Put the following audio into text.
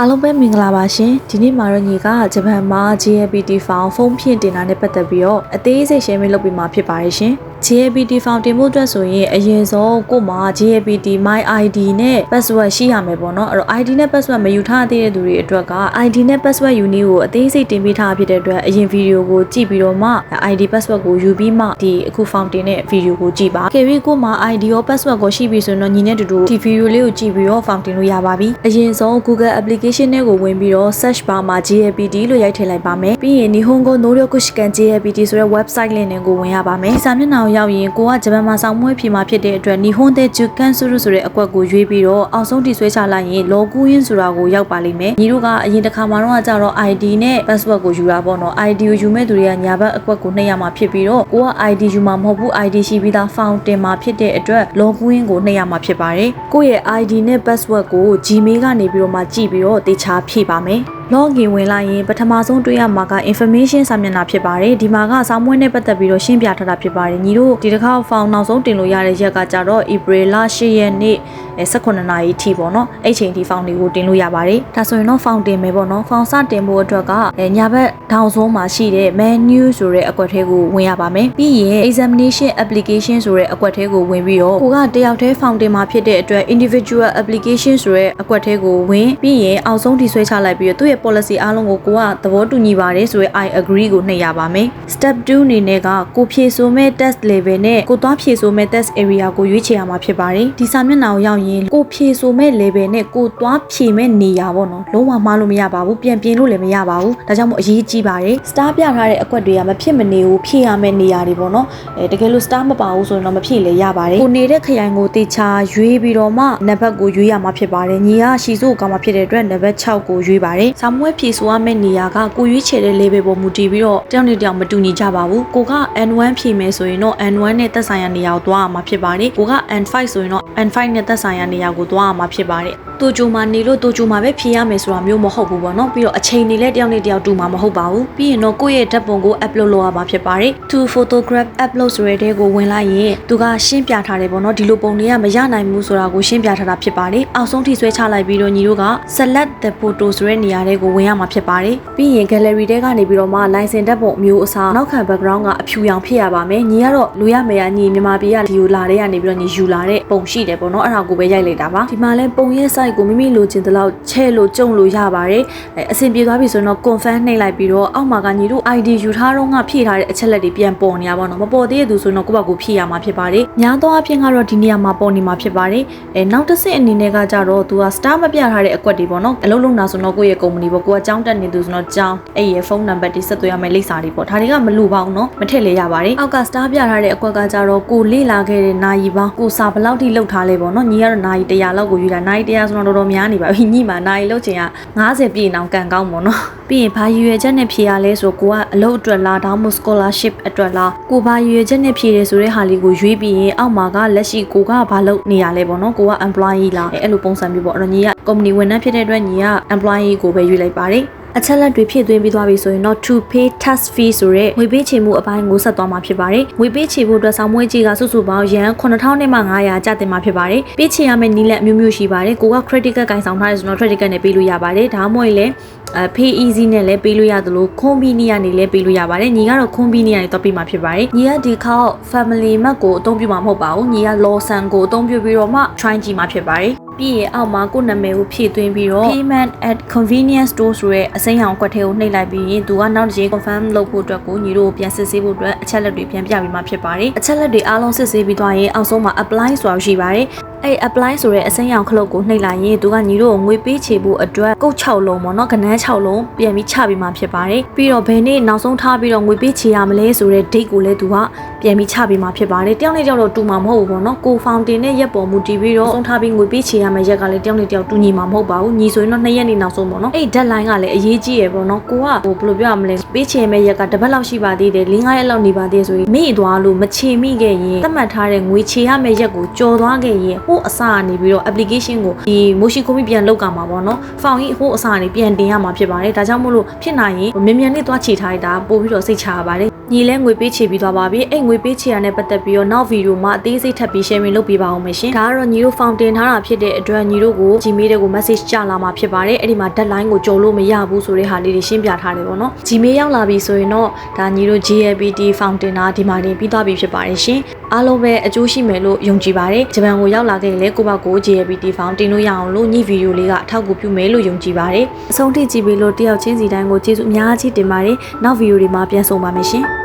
အားလုံးပဲမင်္ဂလာပါရှင်ဒီနေ့မှာတော့ညီကဂျပန်မှာ JLPT ဖောင်ဖုန်းဖြင့်တင်တာနဲ့ပတ်သက်ပြီးတော့အသေးစိတ် share လုပ်ပေးမှာဖြစ်ပါတယ်ရှင် JLPT ဖောင်တင်ဖို့အတွက်ဆိုရင်အရင်ဆုံးကို့မှာ JLPT My ID နဲ့ password ရှိရမယ်ပေါ့နော်အဲ့တော့ ID နဲ့ password မယူထားသေးတဲ့သူတွေအတွက်က ID နဲ့ password ယူနည်းကိုအသေးစိတ်တင်ပေးထားဖြစ်တဲ့အတွက်အရင်ဗီဒီယိုကိုကြည့်ပြီးတော့မှ ID password ကိုယူပြီးမှဒီအခုဖောင်တင်တဲ့ဗီဒီယိုကိုကြည့်ပါခေပြီးကို့မှာ ID ရော password ကိုရှိပြီဆိုရင်တော့ညီနဲ့တူတူဒီဗီဒီယိုလေးကိုကြည့်ပြီးတော့ဖောင်တင်လို့ရပါပြီအရင်ဆုံး Google application နဲ့ကိုဝင်ပြီးတော့ search bar မှာ JLPT လို့ရိုက်ထည့်လိုက်ပါမယ်ပြီးရင် Nihongo Noryokushikan JLPT ဆိုတဲ့ website link နဲ့ကိုဝင်ရပါမယ်ဒီစာမျက်နှာကိုရောက်ရင်ကိုကဂျပန်မှာစောင့်မွေးဖြေမှာဖြစ်တဲ့အတွက် Nihonde Jukan ဆိုတဲ့အကွက်ကိုရွေးပြီးတော့အောက်ဆုံးထိဆွဲချလိုက်ရင် login ဆိုတာကိုရောက်ပါလိမ့်မယ်ညီတို့ကအရင်တစ်ခါမှတော့ကြတော့ ID နဲ့ password ကိုယူတာပေါ့နော် ID ကိုယူမဲ့သူတွေကညာဘက်အကွက်ကိုနှိပ်ရမှာဖြစ်ပြီးတော့ကိုက ID ယူမှာမဟုတ်ဘူး ID ရှိပြီးသား fountain မှာဖြစ်တဲ့အတွက် login ကိုနှိပ်ရမှာဖြစ်ပါတယ်ကိုယ့်ရဲ့ ID နဲ့ password ကို Gmail ကနေပြီးတော့မှကြည့်ပြီးတော့တေချာဖြည့်ပါမယ်login ဝင်လိုက်ရင်ပထမဆုံးတွေ့ရမှာက information စာမျက်နှာဖြစ်ပါတယ်ဒီမှာကစာမွေးနဲ့ပတ်သက်ပြီးတော့ရှင်းပြထားတာဖြစ်ပါတယ်ညီတို့ဒီတစ်ခါဖောင်နောက်ဆုံးတင်လို့ရတဲ့ရက်ကကြတော့ April လ10ရက်နေ့18နာရီထိပေါ့နော်အဲ့ချိန်ထိဖောင်တွေကိုတင်လို့ရပါတယ်ဒါဆိုရင်တော့ဖောင်တင်မယ်ပေါ့နော်ဖောင်စတင်ဖို့အတွက်ကညာဘက်ထောင်ဆုံးမှာရှိတဲ့ menu ဆိုတဲ့အကွက်ထဲကိုဝင်ရပါမယ်ပြီးရင် examination application ဆိုတဲ့အကွက်ထဲကိုဝင်ပြီးတော့ကိုကတယောက်တည်းဖောင်တင်မှာဖြစ်တဲ့အတွက် individual application ဆိုတဲ့အကွက်ထဲကိုဝင်ပြီးရင်အောက်ဆုံးထိဆွဲချလိုက်ပြီးတော့သူ့ရဲ့policy အားလုံးကိုကသဘောတူညီပါတယ်ဆိုရဲ I agree ကိုနှိပ်ရပါမယ် step 2အနေနဲ့ကကိုဖြည့်ဆိုမဲ့ test level နဲ့ကိုသွားဖြည့်ဆိုမဲ့ test area ကိုရွေးချယ်ရမှာဖြစ်ပါတယ်ဒီစာမျက်နှာကိုရောက်ရင်ကိုဖြည့်ဆိုမဲ့ level နဲ့ကိုသွားဖြည့်မဲ့နေရာပေါ့နော်လုံးဝမှားလို့မရပါဘူးပြန်ပြင်လို့လည်းမရပါဘူးဒါကြောင့်မို့အရေးကြီးပါတယ် star ပြထားတဲ့အကွက်တွေကမဖြစ်မနေဘူးဖြည့်ရမယ့်နေရာတွေပေါ့နော်တကယ်လို့ star မပါဘူးဆိုရင်တော့မဖြည့်လည်းရပါတယ်ကိုနေတဲ့ခရိုင်ကိုတေချာရွေးပြီးတော့မှနံပါတ်ကိုရွေးရမှာဖြစ်ပါတယ်ညီကရှီဆိုကောင်မှာဖြစ်တဲ့အတွက်နံပါတ်6ကိုရွေးပါတယ်စာမွေးဖြည့်ဆိုရမယ့်နေရာကကိုရွေးချယ်တဲ့ level ပေါ်မူတည်ပြီးတော့တယောက်နဲ့တယောက်မတူညီကြပါဘူးကိုက N1 ဖြည့်မယ်ဆိုရင်တော့ N1 နဲ့သက်ဆိုင်ရာနေရာကိုသွားရမှာဖြစ်ပါတယ်ကိုက N5 ဆိုရင်တော့ N5 နဲ့သက်ဆိုင်ရာနေရာကိုသွားရမှာဖြစ်ပါတယ်တူဂျိုမှာနေလို့တူဂျိုမှာပဲဖြည့်ရမယ်ဆိုတာမျိုးမဟုတ်ဘူးပေါ့နော်ပြီးတော့အချိန်နေလဲတယောက်နဲ့တယောက်တူမှာမဟုတ်ပါဘူးပြီးရင်တော့ကိုယ့်ရဲ့ဓာတ်ပုံကို upload လုပ်ရမှာဖြစ်ပါတယ် to photograph upload ဆိုတဲ့ကိုဝင်လိုက်ရင်သူကရှင်းပြထားတယ်ပေါ့နော်ဒီလိုပုံတွေကမရနိုင်ဘူးဆိုတာကိုရှင်းပြထားတာဖြစ်ပါတယ်အောက်ဆုံးထိဆွဲချလိုက်ပြီးတော့ညီတို့က select the photo ဆိုတဲ့နေရာတွေကိုဝင်ရမှာဖြစ်ပါတယ်ပြီးရင် gallery ထဲကနေပြီးတော့မှ license ဓာတ်ပုံအမျိုးအစားနောက်ခံ background ကအဖြူရောင်ဖြစ်ရပါမယ်ညီကတော့လူရမယ်ညီမြန်မာပြည်ကဒီကိုလာတဲ့ကနေပြီးတော့ညီယူလာတဲ့ပုံရှိတယ်ပေါ့နော်အဲ့ဒါကိုပဲရိုက်လိုက်တာပါဒီမှာလဲပုံရဲ့ site ကိုမိမိလိုချင်တဲ့လောက်ချဲ့လို့ကြုံလို့ရပါတယ်အဆင်ပြေသွားပြီဆိုရင်တော့ confirm နှိပ်လိုက်ပြီးတော့အောက်မှာကညီတို့ ID ယူထားတော့ကဖြည့်ထားတဲ့အချက်လက်တွေပြန်ပေါ်နေရပါတော့မပေါ်သေးတဲ့သူဆိုရင်တော့ကိုယ့်ဘက်ကိုဖြည့်ရမှာဖြစ်ပါတယ်များသောအားဖြင့်ကတော့ဒီနေရာမှာပေါ်နေမှာဖြစ်ပါတယ်နောက်တစ်ဆင့်အနေနဲ့ကကြတော့သူက star မပြထားတဲ့အကွက်တွေပေါ့နော်အလုပ်လုပ်တာဆိုတော့ကိုယ့်ရဲ့ company ပေါ့ကိုကကြောင်းတက်နေသူဆိုတော့ကြောင်းအဲ့ရဲ့ဖုန်းနံပါတ်တွေဆက်သွယ်ရမယ့်လိပ်စာတွေပေါ့ဒါတွေကမလူပါဘူးเนาะမထည့်လေရပါတယ်အောက်က star ပြထားတဲ့အကွက်ကကြတော့ကိုလေ့လာခဲ့တဲ့နာယီပေါင်းကိုစာဘယ်လောက်ထိလောက်ထားလဲပေါ့เนาะညီကတော့နာယီ100လောက်ကိုယူတာနာယီ100ဆိုတော့တော်တော်များနေပါပြီညီမှာနာယီလောက်ချင်က90ပြည့်အောင်ကန်ကောင်းပေါ့เนาะပြီးရင်ဘာရည်ရွယ်ချက်နဲ့ဖြေရလဲဆိုကိုကအလုပ်အတွက်လားဒါမှမဟုတ် scholarship အတွက်လားကိုဘာရည်ရွယ်ချက်နဲ့ဖြေတယ်ဆိုတဲ့ဟာလေးကိုရွေးပြီးရင်အောက်မှာကလက်ရှိကိုကဘာလုပ်နေရလဲပေါ့เนาะကိုက employee လားအဲ့လိုပုံစံမျိုးပေါ့အဲ့တော့ညီက company ဝန်ထမ်းဖြစ်တဲ့အတွက်ညီက employee ကိုပဲရွေးလိုက်ပါတယ်အချက်လက်တွေဖြည့်သွင်းပြီးသွားပြီဆိုရင်တော့ to pay tax fee ဆိုတဲ့ငွေပေးချေမှုအပိုင်းကိုဆက်သွားမှာဖြစ်ပါတယ်ငွေပေးချေဖို့အတွက်ဆောင်မွေးကြီးကစုစုပေါင်းရန်9000နဲ့မှ900ကျတင်မှာဖြစ်ပါတယ်ပေးချေရမယ့်နည်းလမ်းအမျိုးမျိုးရှိပါတယ်ကိုက credit card ကင်ဆောင်ထားတယ်ဆိုတော့ credit card နဲ့ပေးလို့ရပါတယ်ဒါမှမဟုတ်လည်းpay easy နဲ့လည်းပေးလို့ရသလို convenient ကနေလည်းပေးလို့ရပါတယ်ညီကတော့ convenient ကနေတော့ပေးမှာဖြစ်ပါတယ်ညီကဒီခေါက် family map ကိုအသုံးပြုမှာမဟုတ်ပါဘူးညီက lawson ကိုအသုံးပြုပြီးတော့မှ try ကြည့်မှာဖြစ်ပါတယ်ပြီးရင်အောက်မှာကိုယ့်နာမည်ကိုဖြည့်သွင်းပြီးတော့ payment at convenience store ဆိုတဲ့အစိမ်းရောင်ကွက်ထဲကိုနှိပ်လိုက်ပြီးရင်သူကနောက်တစ်ချိန် confirm လုပ်ဖို့အတွက်ကိုညီတို့ပြန်စစ်ဆေးဖို့အတွက်အချက်လက်တွေပြန်ပြပြီးမှဖြစ်ပါတယ်အချက်လက်တွေအားလုံးစစ်ဆေးပြီးသွားရင်အောက်ဆုံးမှာ apply ဆိုတာရှိပါတယ်အဲ့ apply ဆိုတဲ့အစိမ်းရောင်ခလုတ်ကိုနှိပ်လိုက်ရင်သူကညီတို့ကိုငွေပေးချေဖို့အတွက်ကုတ်6လုံးပေါ့နော်ကနန်း6လုံးပြန်ပြီးချပြီးမှဖြစ်ပါတယ်ပြီးတော့ဘယ်နေ့နောက်ဆုံးထားပြီးတော့ငွေပေးချေရမလဲဆိုတဲ့ date ကိုလည်းသူကပြန်ပြီးချပြီးမှဖြစ်ပါတယ်တယောက်နဲ့တယောက်တော့တူမှာမဟုတ်ဘူးပေါ့နော်ကို fountain နဲ့ရက်ပေါ်မူတည်ပြီးတော့ဆုံးထားပြီးငွေပေးချေရမယ့်ရက်ကလည်းတယောက်နဲ့တယောက်တူညီမှာမဟုတ်ပါဘူးညီဆိုရင်တော့2ရက်နေနောက်ဆုံးပေါ့နော်အဲ့ deadline ကလည်းအရေးကြီးရယ်ပေါ့နော်ကိုကဘယ်လိုပြောရမလဲပေးချေမယ့်ရက်ကတစ်ပတ်လောက်ရှိပါသေးတယ်4-5ရက်လောက်နေပါသေးဆိုရင်မိသွားလို့မချေမိခဲ့ရင်သတ်မှတ်ထားတဲ့ငွေချေရမယ့်ရက်ကိုကျော်သွားခဲ့ရင်ဟိုအစကနေပြီးတော့ application ကိုဒီ motion copy ပြန်လုပ်ကြမှာပေါ့နော် file ကြီးဟိုအစကနေပြန်တင်ရမှာဖြစ်ပါတယ်ဒါကြောင့်မို့လို့ဖြစ်နိုင်ရင်မြန်မြန်လေးသွားချေထားလိုက်တာပို့ပြီးတော့စိတ်ချရပါတယ် ညီလဲငွေပေးချေပြီးသွားပါပြီအဲ့ငွေပေးချေရတဲ့ပတ်သက်ပြီးတော့နောက်ဗီဒီယိုမှာအသေးစိတ်ထပ်ပြီး sharing လုပ်ပေးပါအောင်မယ်ရှင်ဒါကတော့ညီတို့ fountain ထားတာဖြစ်တဲ့အတွက်ညီတို့ကို Gmail တွေကို message ကြလာမှာဖြစ်ပါတယ်အဲ့ဒီမှာ deadline ကိုကြုံလို့မရဘူးဆိုတဲ့ဟာလေးတွေရှင်းပြထားတယ်ပေါ့နော် Gmail ရောက်လာပြီဆိုရင်တော့ဒါညီတို့ GLBT fountain တာဒီမှာတင်ပြီးသွားပြီဖြစ်ပါတယ်ရှင်အားလုံးပဲအကျိုးရှိမယ်လို့ယုံကြည်ပါတယ်ဂျပန်ကိုရောက်လာခဲ့ရင်လည်းကိုယ့်ဘက်ကို GLBT fountain လို့ရအောင်လို့ညီဗီဒီယိုလေးကအထောက်အကူပြုမယ်လို့ယုံကြည်ပါတယ်အဆုံးထိကြည့်ပြီးလို့တယောက်ချင်းစီတိုင်းကိုကျေးဇူးအများကြီးတင်ပါတယ်နောက်ဗီဒီယိုတွေမှာပြန်ဆုံပါမယ်ရှင်